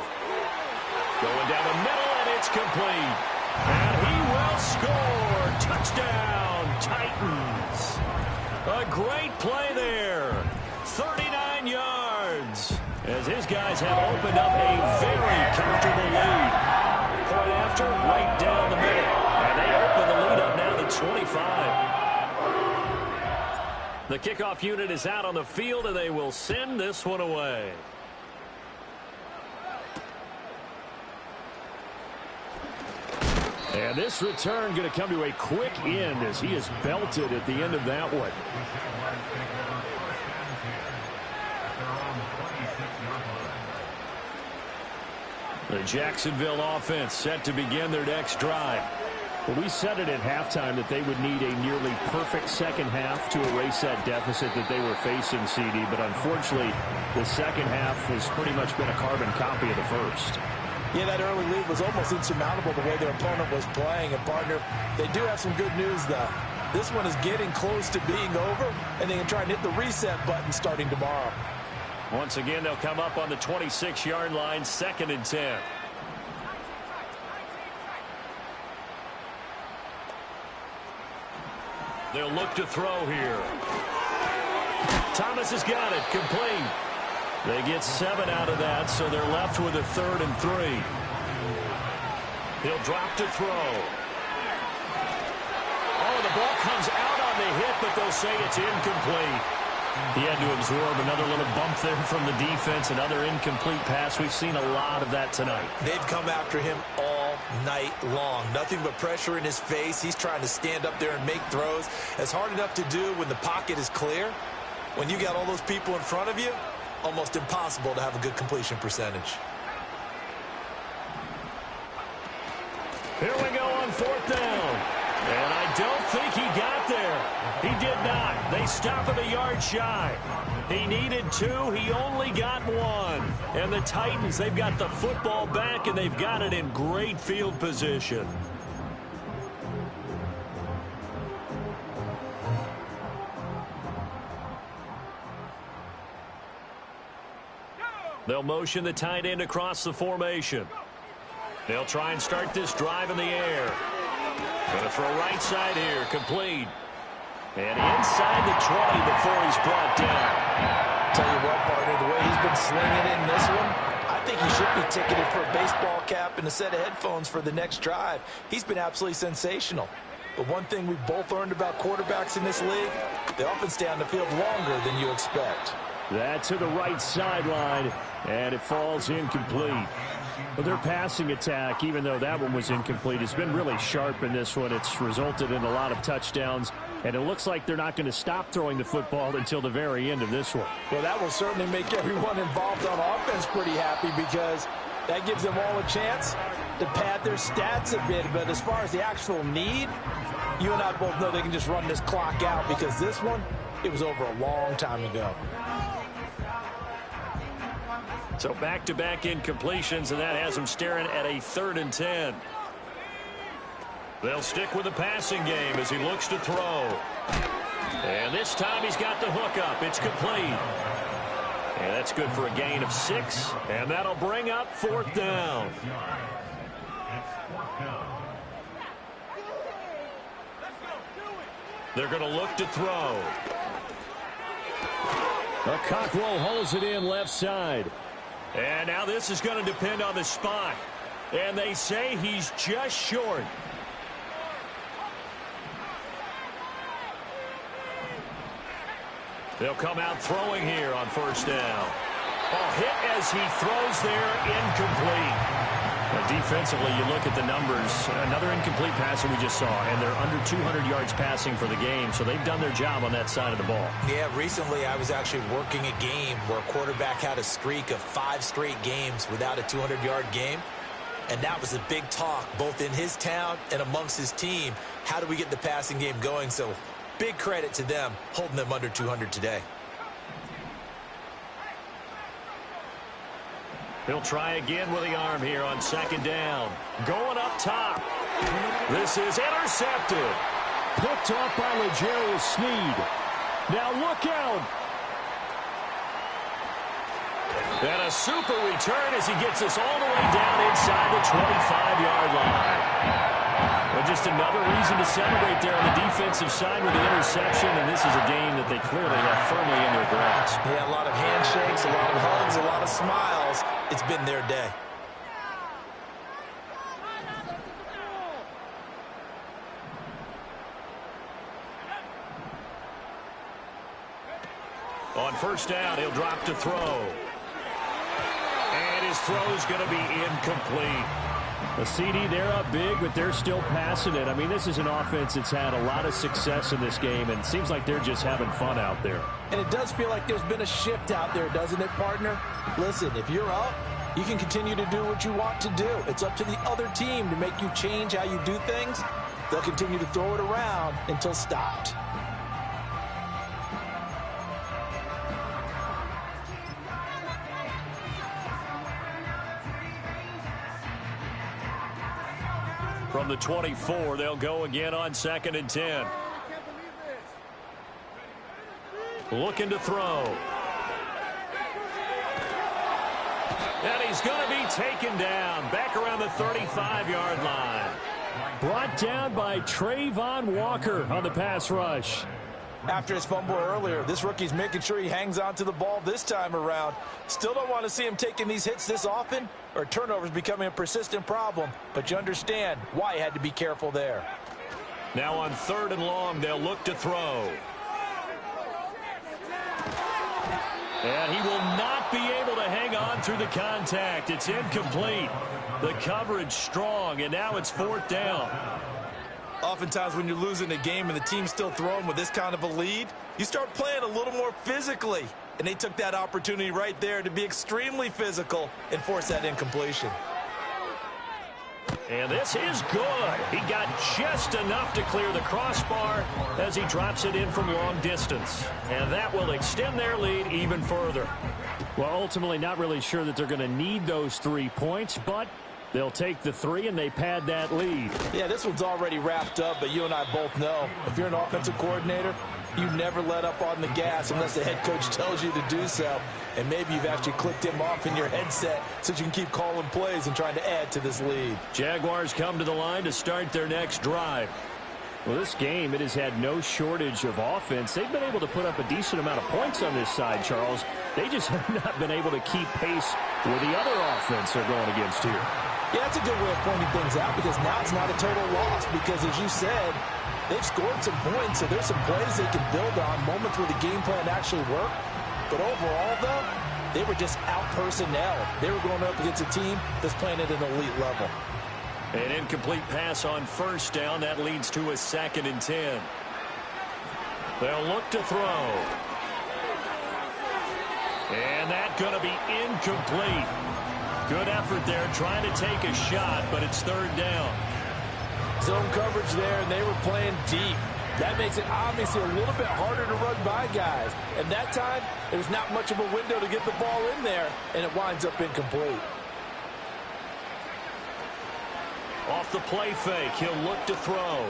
Going down the middle, and it's complete. And he will score. Touchdown, Titans. A great play there. 39 yards. As his guys have opened up a very comfortable lead. Point after, right down the middle. And they open the lead up now to 25. The kickoff unit is out on the field, and they will send this one away.
And this return going to come to a quick end as he is belted at the end of that one.
The Jacksonville offense set to begin their next drive.
Well, we said it at halftime that they would need a nearly perfect second half to erase that deficit that they were facing, CD. But unfortunately, the second half has pretty much been a carbon copy of the first.
Yeah, that early lead was almost insurmountable the way their opponent was playing. And, partner, they do have some good news, though. This one is getting close to being over, and they can try and hit the reset button starting tomorrow.
Once again, they'll come up on the 26-yard line, 2nd and 10. They'll look to throw here. Thomas has got it, complete. They get 7 out of that, so they're left with a 3rd and 3. He'll drop to throw. Oh, the ball comes out on the hit, but they'll say it's incomplete. He had to absorb another little bump there from the defense, another incomplete pass. We've seen a lot of that tonight.
They've come after him all night long. Nothing but pressure in his face. He's trying to stand up there and make throws. It's hard enough to do when the pocket is clear. When you got all those people in front of you, almost impossible to have a good completion percentage.
Here we go on 4th down. And I don't think he got there. He did not. They stop him a yard shy. He needed 2. He only got 1. And the Titans, they've got the football back, and they've got it in great field position. They'll motion the tight end across the formation. They'll try and start this drive in the air. Going to throw right side here, complete. And inside the 20 before he's brought down.
Tell you what, partner, the way he's been slinging in this one, I think he should be ticketed for a baseball cap and a set of headphones for the next drive. He's been absolutely sensational. But one thing we've both learned about quarterbacks in this league, they often stay on the field longer than you expect.
That to the right sideline, and it falls incomplete. But their passing attack, even though that one was incomplete, has been really sharp in this one. It's resulted in a lot of touchdowns, and it looks like they're not going to stop throwing the football until the very end of this one.
Well, that will certainly make everyone involved on offense pretty happy because That gives them all a chance to pad their stats a bit. But as far as the actual need, you and I both know they can just run this clock out because this one, it was over a long time ago.
So back-to-back incompletions, and that has them staring at a 3rd and 10. They'll stick with the passing game as he looks to throw. And this time he's got the hook up. It's complete. And that's good for a gain of 6. And that'll bring up 4th down. They're going to look to throw.
Cockrell holds it in left side.
And now this is going to depend on the spot. And they say he's just short. They'll come out throwing here on 1st down. Hit as he throws there, incomplete.
Defensively, you look at the numbers. Another incomplete passer we just saw, and they're under 200 yards passing for the game, so they've done their job on that side of the ball.
Yeah, recently I was actually working a game where a quarterback had a streak of 5 straight games without a 200-yard game, and that was a big talk both in his town and amongst his team. How do we get the passing game going? So big credit to them holding them under 200 today.
He'll try again with the arm here on 2nd down. Going up top. This is intercepted.
Picked off by L'Jarius Sneed. Now look out.
And a super return as he gets us all the way down inside the 25-yard line. Well, just another reason to celebrate there on the defensive side with the interception, and this is a game that they clearly have firmly in their grasp.
Yeah, a lot of handshakes, a lot of hugs, a lot of smiles.
It's been their day.
On 1st down, he'll drop to throw. And his throw's going to be incomplete.
The CD, they're up big, but they're still passing it. I mean, this is an offense that's had a lot of success in this game, and it seems like they're just having fun out there.
And it does feel like there's been a shift out there, doesn't it, partner? Listen, if you're up, you can continue to do what you want to do. It's up to the other team to make you change how you do things. They'll continue to throw it around until stopped.
From the 24, they'll go again on 2nd and 10. Looking to throw. And he's going to be taken down back around the 35-yard line.
Brought down by Trayvon Walker on the pass rush.
After his fumble earlier, this rookie's making sure he hangs on to the ball this time around. Still don't want to see him taking these hits this often, or turnovers becoming a persistent problem. But you understand why he had to be careful there.
Now on 3rd and long, they'll look to throw. And he will not be able to hang on through the contact. It's incomplete. The coverage strong, and now it's 4th down.
Oftentimes when you're losing a game and the team's still throwing with this kind of a lead, you start playing a little more physically. And they took that opportunity right there to be extremely physical and force that incompletion.
And this is good. He got just enough to clear the crossbar as he drops it in from long distance. And that will extend their lead even further.
Well, ultimately not really sure that they're going to need those 3 points, but they'll take the 3 and they pad that lead.
Yeah, this one's already wrapped up, but you and I both know if you're an offensive coordinator, you never let up on the gas unless the head coach tells you to do so. And maybe you've actually clicked him off in your headset so you can keep calling plays and trying to add to this lead.
Jaguars come to the line to start their next drive.
Well, this game, it has had no shortage of offense. They've been able to put up a decent amount of points on this side, Charles. They just have not been able to keep pace with the other offense they're going against here.
Yeah, that's a good way of pointing things out because now it's not a total loss because, as you said, they've scored some points, so there's some plays they can build on, moments where the game plan actually worked. But overall, though, they were just out-personnel. They were going up against a team that's playing at an elite level.
An incomplete pass on 1st down. That leads to a 2nd and 10. They'll look to throw. And that's going to be incomplete. Good effort there, trying to take a shot, but it's third down.
Zone coverage there, and they were playing deep. That makes it obviously a little bit harder to run by guys. And that time, there's not much of a window to get the ball in there, and it winds up incomplete.
Off the play fake, he'll look to throw.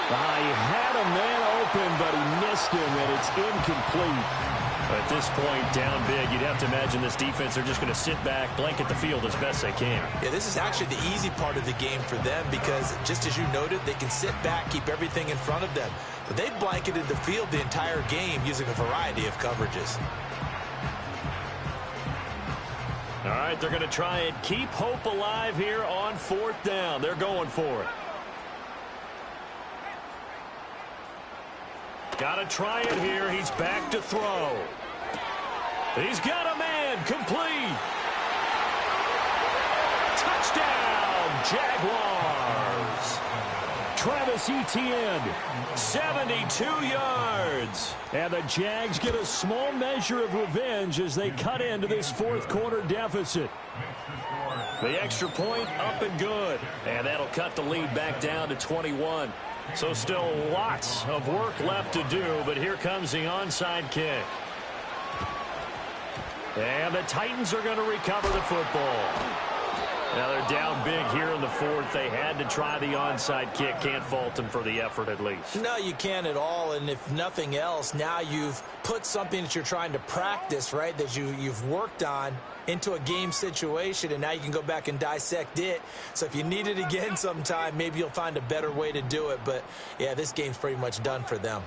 He had a man open, but he missed him, and it's incomplete.
At this point, down big, you'd have to imagine this defense, they're just going to sit back, blanket the field as best they can.
Yeah, this is actually the easy part of the game for them because, just as you noted, they can sit back, keep everything in front of them. But they've blanketed the field the entire game using a variety of coverages.
All right, they're going to try and keep hope alive here on fourth down. They're going for it. Got to try it here. He's back to throw. He's got a man. Complete. Touchdown, Jaguars.
Travis Etienne,
72 yards.
and the Jags get a small measure of revenge as they cut into this fourth quarter deficit.
The extra point up and good, and that'll cut the lead back down to 21. So still lots of work left to do, but here comes the onside kick. And the Titans are going to recover the football. Now they're down big here in the fourth. They had to try the onside kick. Can't fault them for the effort at least.
No, you can't at all. And if nothing else, now you've put something that you're trying to practice, right, that you've worked on into a game situation, and now you can go back and dissect it. So if you need it again sometime, maybe you'll find a better way to do it. But, yeah, this game's pretty much done for them.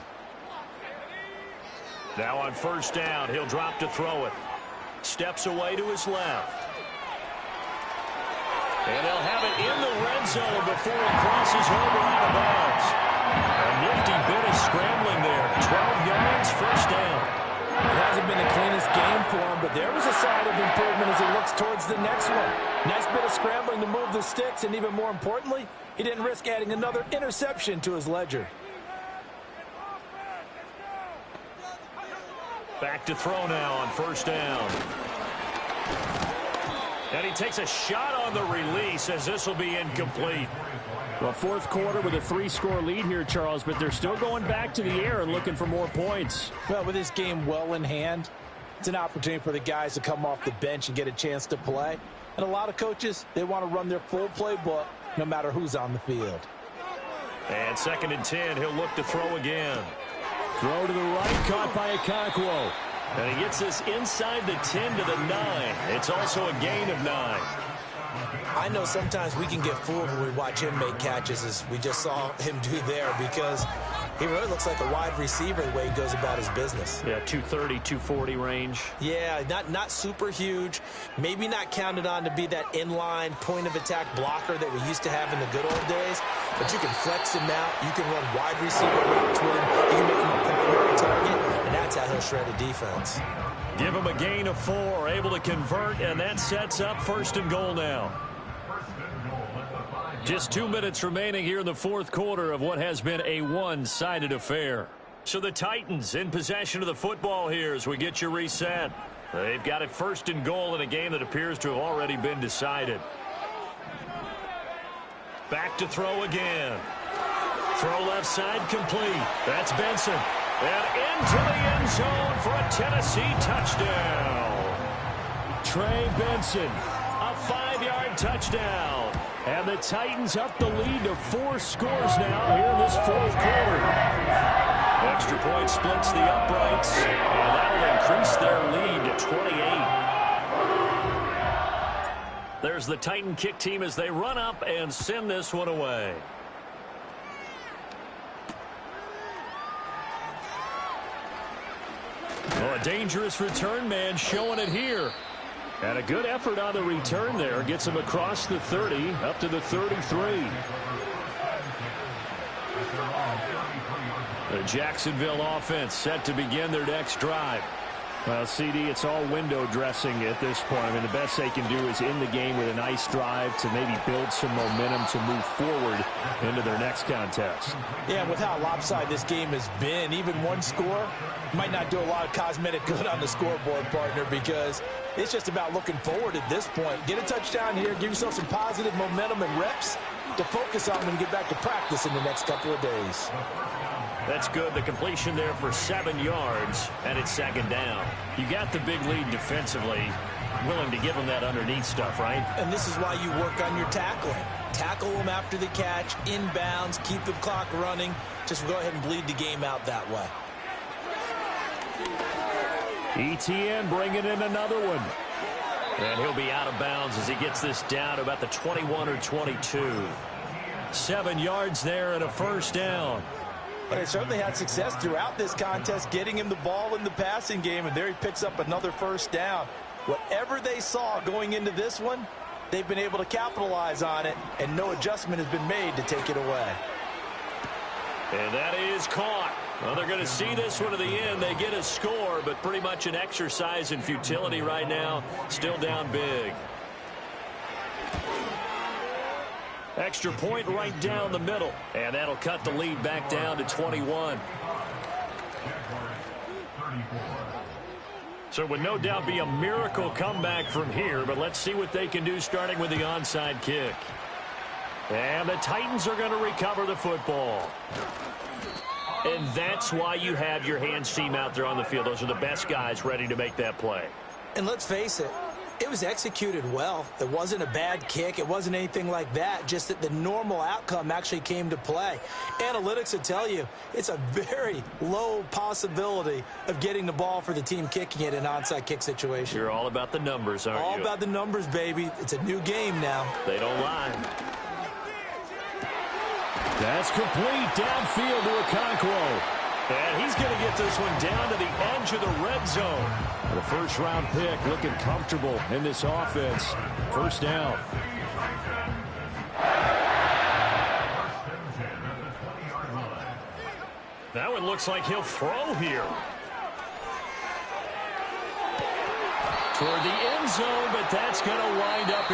Now on first down, he'll drop to throw it. Steps away to his left. And they'll have it in the red zone before he crosses over out of bounds. A nifty bit of scrambling there. 12 yards, first down.
It hasn't been the cleanest game for him, but there was a sign of improvement as he looks towards the next one. Nice bit of scrambling to move the sticks, and even more importantly, he didn't risk adding another interception to his ledger.
Back to throw now on first down. And he takes a shot on the release as this will be incomplete.
Well, fourth quarter with a 3-score lead here, Charles, but they're still going back to the air and looking for more points.
Well, with this game well in hand, it's an opportunity for the guys to come off the bench and get a chance to play. And a lot of coaches, they want to run their full playbook no matter who's on the field.
And 2nd and 10, he'll look to throw again.
Throw to the right, caught by Okonkwo.
And he gets this inside the 10 to the 9. It's also a gain of 9.
I know sometimes we can get fooled when we watch him make catches, as we just saw him do there, because he really looks like a wide receiver the way he goes about his business.
Yeah, 230, 240 range.
Yeah, not super huge. Maybe not counted on to be that inline point-of-attack blocker that we used to have in the good old days, but you can flex him out. You can run wide receiver routes with him. You can make him a primary target, and that's how he'll shred a defense.
Give him a gain of 4, able to convert, and that sets up 1st and goal now. Just 2 minutes remaining here in the fourth quarter of what has been a one-sided affair. So the Titans in possession of the football here as we get you reset. They've got it 1st and goal in a game that appears to have already been decided. Back to throw again. Throw left side complete. That's Benson. And into the end zone for a Tennessee touchdown.
Trey Benson, a 5-yard touchdown. And the Titans up the lead to 4 scores now here in this fourth quarter.
Extra point splits the uprights, and that'll increase their lead to 28. There's the Titan kick team as they run up and send this one away. Well, a dangerous return man showing it here.
And a good effort on the return there. Gets him across the 30, up to the 33.
The Jacksonville offense set to begin their next drive.
Well, CD, it's all window dressing at this point. I mean, the best they can do is in the game with a nice drive to maybe build some momentum to move forward into their next contest.
Yeah, with how lopsided this game has been, even one score might not do a lot of cosmetic good on the scoreboard, partner, because it's just about looking forward at this point. Get a touchdown here, give yourself some positive momentum and reps to focus on when you get back to practice in the next couple of days.
That's good. The completion there for 7 yards, and it's second down. You got the big lead defensively. Willing to give them that underneath stuff, right?
And this is why you work on your tackling. Tackle them after the catch, inbounds, keep the clock running. Just go ahead and bleed the game out that way.
ETN bringing in another one.
And he'll be out of bounds as he gets this down to about the 21 or 22. 7 yards there and a first down.
But they certainly had success throughout this contest getting him the ball in the passing game, and there he picks up another first down. Whatever they saw going into this one, they've been able to capitalize on it, and no adjustment has been made to take it away.
And that is caught. Well, they're going to see this one to the end. They get a score, but pretty much an exercise in futility right now. Still down big. Extra point right down the middle. And that'll cut the lead back down to 21. So it would no doubt be a miracle comeback from here, but let's see what they can do starting with the onside kick. And the Titans are going to recover the football. And that's why you have your hands team out there on the field. Those are the best guys ready to make that play.
And let's face it, it was executed well. It wasn't a bad kick. It wasn't anything like that. Just that the normal outcome actually came to play. Analytics will tell you it's a very low possibility of getting the ball for the team kicking it in an onside kick situation.
You're all about the numbers, aren't you?
All about the numbers, baby. It's a new game now.
They don't lie.
That's complete downfield to Okonkwo.
And he's going to get this one down to the edge of the red zone.
The first-round pick looking comfortable in this offense. First down.
That one looks like he'll throw here. Toward the end zone, but that's going to wind up